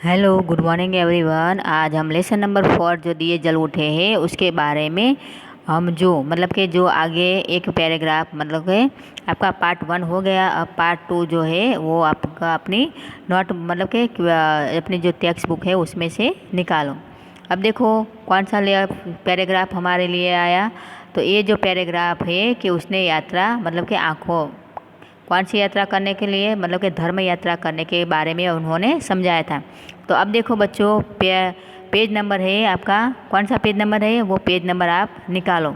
Hello, good morning everyone. आज हम lesson number 4 जो दिए जल उठे हैं उसके बारे में हम जो आगे एक पैराग्राफ आपका पार्ट 1 हो गया। अब पार्ट 2 जो है वो आपका अपनी नोट अपनी जो टेक्स्ट बुक है उसमें से निकालो। अब देखो कौन सा पैराग्राफ हमारे लिए आया। तो ये जो पैराग्राफ है कि उसने यात्रा आँखों कौन सी यात्रा करने के लिए धर्म यात्रा करने के बारे में उन्होंने समझाया था। तो अब देखो बच्चों, पेज नंबर है आपका, कौन सा पेज नंबर है वो पेज नंबर आप निकालो।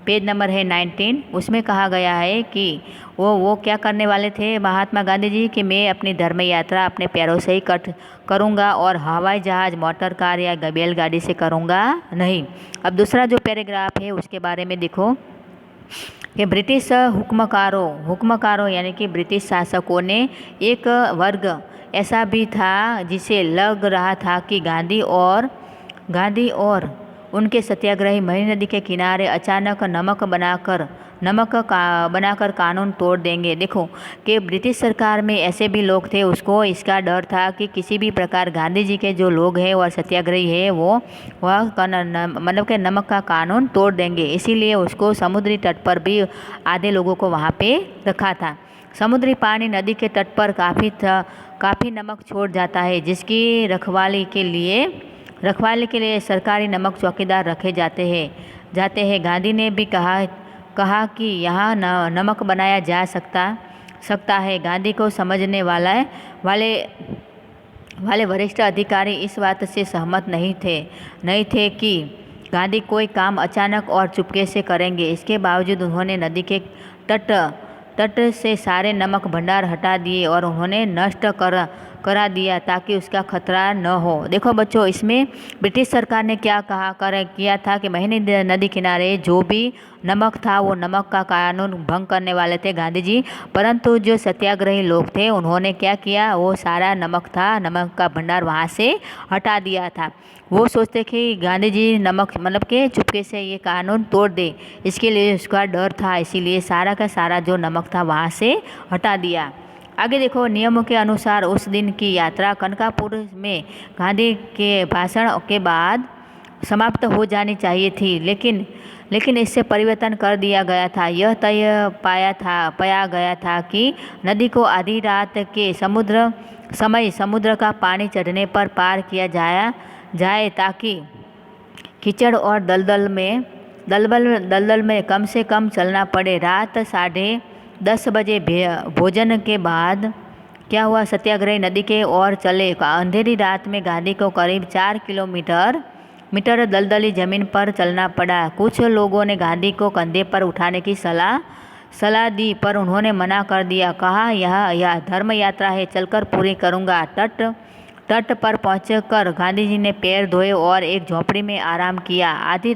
पेज नंबर है 19। उसमें कहा गया है कि वो क्या करने वाले थे महात्मा गांधी जी कि मैं अपनी धर्म यात्रा अपने पैरों से ही करूँगा और हवाई जहाज़, मोटर कार या बैलगाड़ी से करूँगा नहीं। अब दूसरा जो पैराग्राफ है उसके बारे में देखो कि ब्रिटिश हुक्मकारों यानी कि ब्रिटिश शासकों ने एक वर्ग ऐसा भी था जिसे लग रहा था कि गांधी और उनके सत्याग्रही मही नदी के किनारे अचानक बनाकर कानून तोड़ देंगे। देखो कि ब्रिटिश सरकार में ऐसे भी लोग थे, उसको इसका डर था कि किसी भी प्रकार गांधी जी के जो लोग हैं और सत्याग्रही है वह नमक का कानून तोड़ देंगे। इसीलिए उसको समुद्री तट पर भी आधे लोगों को वहाँ पे रखा था। समुद्री पानी नदी के तट पर काफ़ी नमक छोड़ जाता है, जिसकी रखवाली के लिए सरकारी नमक चौकीदार रखे जाते हैं। गांधी ने भी कहा कि यहाँ नमक बनाया जा सकता है। गांधी को समझने वाले वरिष्ठ अधिकारी इस बात से सहमत नहीं थे कि गांधी कोई काम अचानक और चुपके से करेंगे। इसके बावजूद उन्होंने नदी के तट से सारे नमक भंडार हटा दिए और उन्होंने नष्ट करा दिया ताकि उसका खतरा न हो। देखो बच्चों, इसमें ब्रिटिश सरकार ने क्या किया था कि महीने नदी किनारे जो भी नमक था वो नमक का कानून भंग करने वाले थे गांधी जी। परंतु जो सत्याग्रही लोग थे उन्होंने क्या किया, वो सारा नमक का भंडार वहाँ से हटा दिया था। वो सोचते कि गांधी जी नमक के चुपके से ये कानून तोड़ दे, इसके लिए उसका डर था, इसीलिए सारा का सारा जो नमक था वहाँ से हटा दिया। आगे देखो, नियमों के अनुसार उस दिन की यात्रा कनकापुर में गांधी के भाषण के बाद समाप्त हो जानी चाहिए थी, लेकिन इससे परिवर्तन कर दिया गया था। यह तय पाया गया था कि नदी को आधी रात के समुद्र का पानी चढ़ने पर पार किया जाए ताकि कीचड़ और दलदल में कम से कम चलना पड़े। रात 10:30 बजे भोजन के बाद क्या हुआ, सत्याग्रही नदी के ओर चले। अंधेरी रात में गांधी को करीब 4 किलोमीटर दलदली जमीन पर चलना पड़ा। कुछ लोगों ने गांधी को कंधे पर उठाने की सलाह दी, पर उन्होंने मना कर दिया। कहा यह धर्म यात्रा है, चलकर पूरी करूँगा। तट पर पहुंचकर गांधी जी ने पैर धोए और एक झोपड़ी में आराम किया। आधी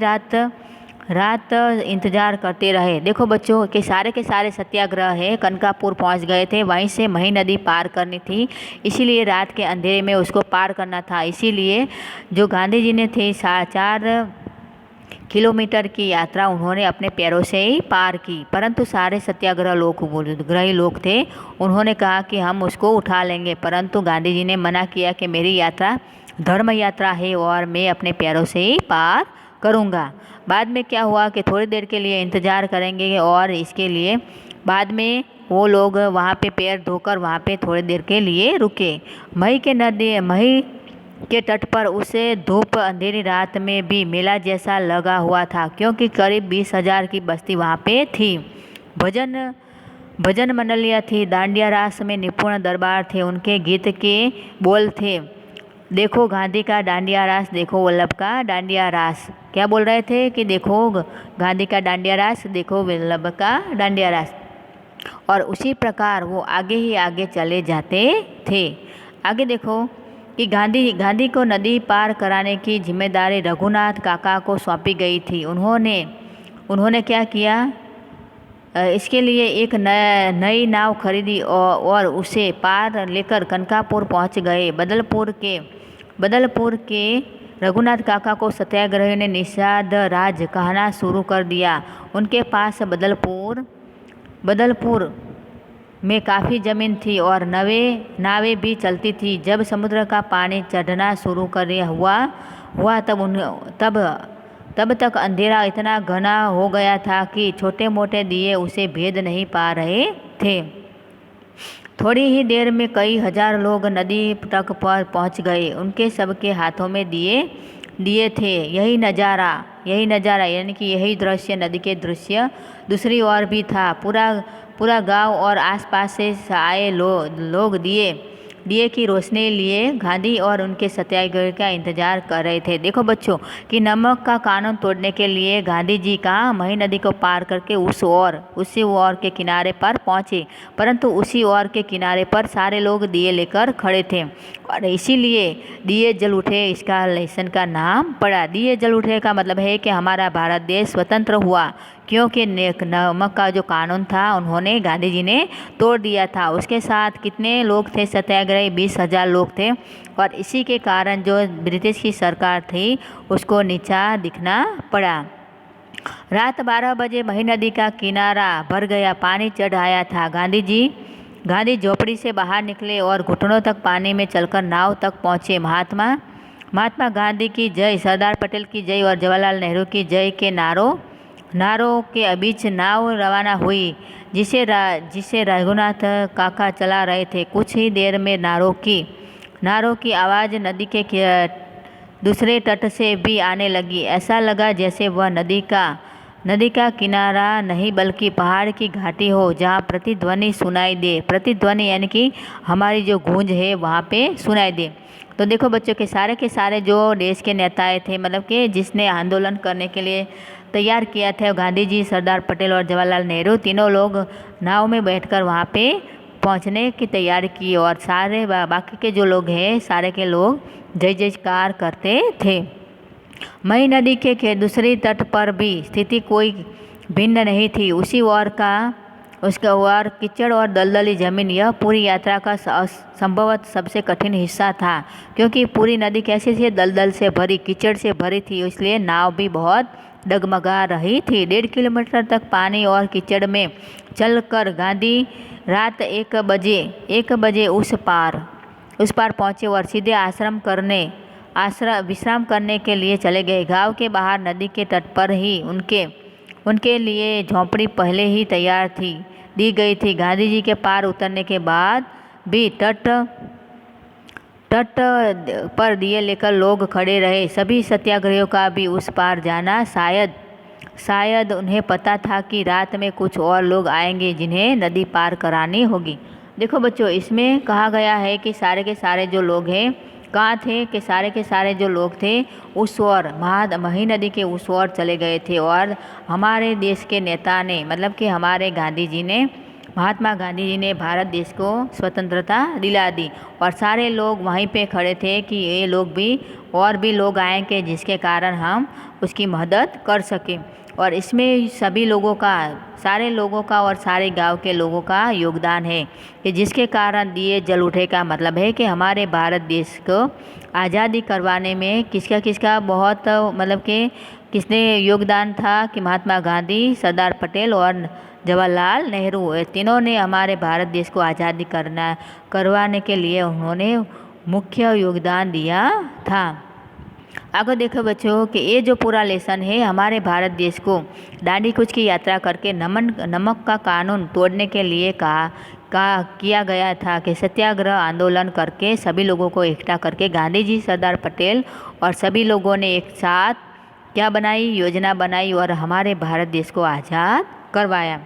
रात इंतजार करते रहे। देखो बच्चों के सारे सत्याग्रह है कनकापुर पहुंच गए थे, वहीं से मही नदी पार करनी थी, इसीलिए रात के अंधेरे में उसको पार करना था। इसीलिए जो गांधी जी ने थे 4 किलोमीटर की यात्रा उन्होंने अपने पैरों से ही पार की। परंतु सारे सत्याग्रही लोग थे, उन्होंने कहा कि हम उसको उठा लेंगे, परंतु गांधी जी ने मना किया कि मेरी यात्रा धर्म यात्रा है और मैं अपने पैरों से ही पार करूँगा। बाद में क्या हुआ कि थोड़ी देर के लिए इंतज़ार करेंगे और इसके लिए बाद में वो लोग वहाँ पे पैर धोकर वहाँ पे थोड़ी देर के लिए रुके। मही के तट पर उसे धूप अंधेरी रात में भी मेला जैसा लगा हुआ था, क्योंकि करीब 20,000 की बस्ती वहाँ पे थी। भजन मंडलियाँ थी, दांडिया रास में निपुण दरबार थे, उनके गीत के बोल थे, देखो गांधी का डांडिया रास, देखो वल्लभ का डांडिया रास। क्या बोल रहे थे कि देखो गांधी का डांडिया रास, देखो वल्लभ का डांडिया रास। और उसी प्रकार वो आगे ही आगे चले जाते थे। आगे देखो कि गांधी को नदी पार कराने की जिम्मेदारी रघुनाथ काका को सौंपी गई थी। उन्होंने क्या किया, इसके लिए एक नई नाव खरीदी और उसे पार लेकर कनकापुर पहुंच गए। बदलपुर के रघुनाथ काका को सत्याग्रही ने निषाद राज कहना शुरू कर दिया। उनके पास बदलपुर में काफ़ी ज़मीन थी और नावें भी चलती थी। जब समुद्र का पानी चढ़ना शुरू कर हुआ तब तक अंधेरा इतना घना हो गया था कि छोटे मोटे दिए उसे भेद नहीं पा रहे थे। थोड़ी ही देर में कई हजार लोग नदी तक पर पहुंच गए। उनके सबके हाथों में दिए थे। यही नज़ारा यानी कि यही दृश्य, नदी के दृश्य दूसरी ओर भी था। पूरा गांव और आसपास से आए लोग दिए की रोशनी लिए गांधी और उनके सत्याग्रह का इंतजार कर रहे थे। देखो बच्चों कि नमक का कानून तोड़ने के लिए गांधी जी कहाँ मही नदी को पार करके उसी ओर के किनारे पर पहुँचे, परंतु उसी ओर के किनारे पर सारे लोग दिए लेकर खड़े थे और इसीलिए दिए जल उठे इसका लेसन का नाम पड़ा। दिए जल उठे का मतलब है कि हमारा भारत देश स्वतंत्र हुआ, क्योंकि नमक का जो कानून था उन्होंने गांधी जी ने तोड़ दिया था। उसके साथ कितने लोग थे सत्याग्रही? 20,000 लोग थे और इसी के कारण जो ब्रिटिश की सरकार थी उसको नीचा दिखना पड़ा। रात 12 बजे मही नदी का किनारा भर गया, पानी चढ़ आया था। गांधी झोपड़ी से बाहर निकले और घुटनों तक पानी में चलकर नाव तक पहुँचे। महात्मा गांधी की जय, सरदार पटेल की जय और जवाहरलाल नेहरू की जय के नारों के बीच नाव रवाना हुई, जिसे रघुनाथ काका चला रहे थे। कुछ ही देर में नारों की आवाज़ नदी के दूसरे तट से भी आने लगी। ऐसा लगा जैसे वह नदी का किनारा नहीं बल्कि पहाड़ की घाटी हो, जहाँ प्रतिध्वनि सुनाई दे। प्रतिध्वनि यानी कि हमारी जो गूंज है वहाँ पे सुनाई दे। तो देखो बच्चों के सारे जो देश के नेताएं थे, मतलब कि जिसने आंदोलन करने के लिए तैयार किया था, गांधी जी, सरदार पटेल और जवाहरलाल नेहरू, तीनों लोग नाव में बैठकर वहाँ पे पहुँचने की तैयारी की और सारे बाकी के जो लोग हैं सारे के लोग जय जयकार करते थे। मई नदी के दूसरी तट पर भी स्थिति कोई भिन्न नहीं थी। उसका ओर कीचड़ और दलदली जमीन, यह पूरी यात्रा का संभवतः सबसे कठिन हिस्सा था, क्योंकि पूरी नदी कैसे थी? दलदल से भरी, कीचड़ से भरी थी, इसलिए नाव भी बहुत डगमगा रही थी। 1.5 किलोमीटर तक पानी और कीचड़ में चलकर गांधी रात 1 बजे उस पार पहुँचे और सीधे विश्राम करने के लिए चले गए। गांव के बाहर नदी के तट पर ही उनके लिए झोंपड़ी पहले ही तैयार दी गई थी। गांधी जी के पार उतरने के बाद भी तट पर दिए लेकर लोग खड़े रहे। सभी सत्याग्रहियों का भी उस पार जाना शायद उन्हें पता था कि रात में कुछ और लोग आएंगे जिन्हें नदी पार करानी होगी। देखो बच्चों, इसमें कहा गया है कि सारे के सारे जो लोग हैं कहाँ थे? कि सारे के सारे जो लोग थे उस ओर मही नदी के उस ओर चले गए थे और हमारे देश के नेता ने, मतलब कि हमारे महात्मा गांधी जी ने भारत देश को स्वतंत्रता दिला दी और सारे लोग वहीं पे खड़े थे कि ये लोग भी और भी लोग आएंगे जिसके कारण हम उसकी मदद कर सकें। और इसमें सारे लोगों का और सारे गांव के लोगों का योगदान है कि जिसके कारण दिए जल उठे का मतलब है कि हमारे भारत देश को आज़ादी करवाने में किसका बहुत मतलब कि किसने योगदान था? कि महात्मा गांधी, सरदार पटेल और जवाहरलाल नेहरू, तीनों ने हमारे भारत देश को आज़ादी करवाने के लिए उन्होंने मुख्य योगदान दिया था। आगे देखो बच्चों कि ये जो पूरा लेसन है हमारे भारत देश को दांडी कूच की यात्रा करके नमक का कानून तोड़ने के लिए किया गया था। कि सत्याग्रह आंदोलन करके सभी लोगों को इकट्ठा करके गांधी जी, सरदार पटेल और सभी लोगों ने एक साथ योजना बनाई और हमारे भारत देश को आज़ाद करवाया।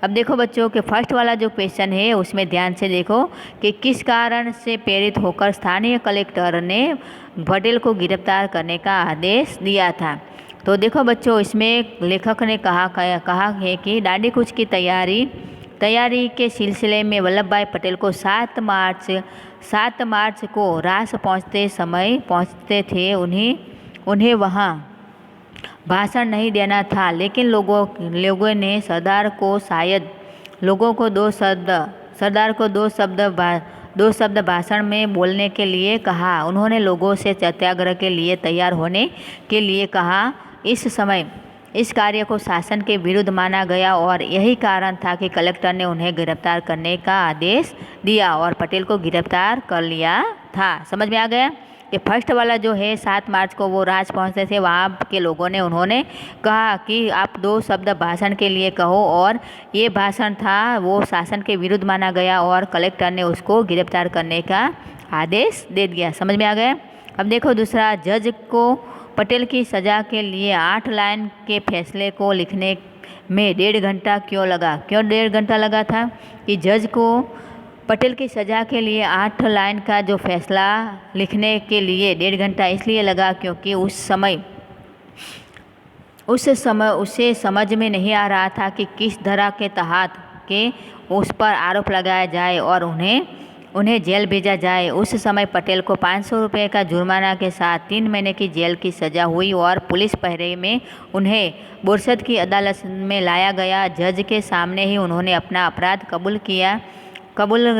अब देखो बच्चों कि फर्स्ट वाला जो क्वेश्चन है उसमें ध्यान से देखो कि किस कारण से प्रेरित होकर स्थानीय कलेक्टर ने पटेल को गिरफ्तार करने का आदेश दिया था। तो देखो बच्चों, इसमें लेखक ने कहा है कि दांडी कूच की तैयारी के सिलसिले में वल्लभ भाई पटेल को 7 मार्च को रास पहुँचते थे। उन्हें वहाँ भाषण नहीं देना था, लेकिन लोगों ने सरदार को दो शब्द भाषण में बोलने के लिए कहा। उन्होंने लोगों से सत्याग्रह के लिए तैयार होने के लिए कहा। इस कार्य को शासन के विरुद्ध माना गया और यही कारण था कि कलेक्टर ने उन्हें गिरफ्तार करने का आदेश दिया और पटेल को गिरफ्तार कर लिया था। समझ में आ गया कि फर्स्ट वाला जो है 7 मार्च को वो राज पहुंचते थे, वहाँ के लोगों ने उन्होंने कहा कि आप 2 शब्द भाषण के लिए कहो, और ये भाषण था वो शासन के विरुद्ध माना गया और कलेक्टर ने उसको गिरफ्तार करने का आदेश दे दिया। समझ में आ गया। अब देखो दूसरा, जज को पटेल की सज़ा के लिए 8 लाइन के फैसले को लिखने में 1.5 घंटा क्यों लगा? क्यों 1.5 घंटा लगा था? कि जज को पटेल की सज़ा के लिए 8 लाइन का जो फैसला लिखने के लिए 1.5 घंटा इसलिए लगा क्योंकि उस समय उसे समझ में नहीं आ रहा था कि किस धारा के तहत के उस पर आरोप लगाया जाए और उन्हें जेल भेजा जाए। उस समय पटेल को 500 रुपये का जुर्माना के साथ 3 महीने की जेल की सज़ा हुई और पुलिस पहरे में उन्हें बोरसद की अदालत में लाया गया। जज के सामने ही उन्होंने अपना अपराध कबूल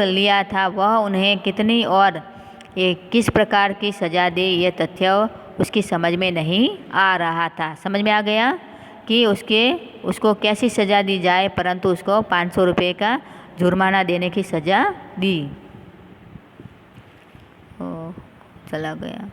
लिया था। वह उन्हें कितनी और किस प्रकार की सज़ा दे, ये तथ्य उसकी समझ में नहीं आ रहा था। समझ में आ गया कि उसको कैसी सज़ा दी जाए, परंतु उसको 500 रुपये का जुर्माना देने की सज़ा दी। चला गया।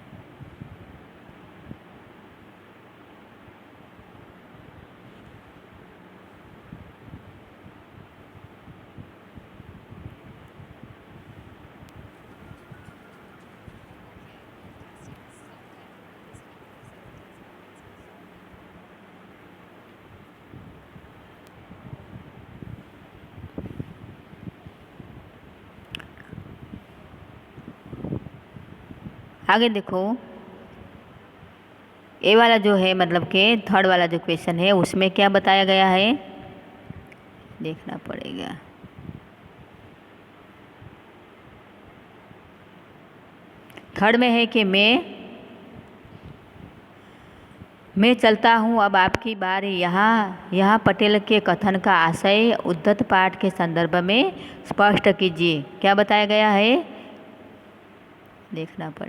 आगे देखो, ए वाला जो है मतलब के थर्ड वाला जो क्वेश्चन है उसमें क्या बताया गया है, देखना पड़ेगा। थर्ड में है कि मैं चलता हूँ, अब आपकी बारी। यहाँ पटेल के कथन का आशय उद्धत पाठ के संदर्भ में स्पष्ट कीजिए। क्या बताया गया है, देखना पड़ेगा।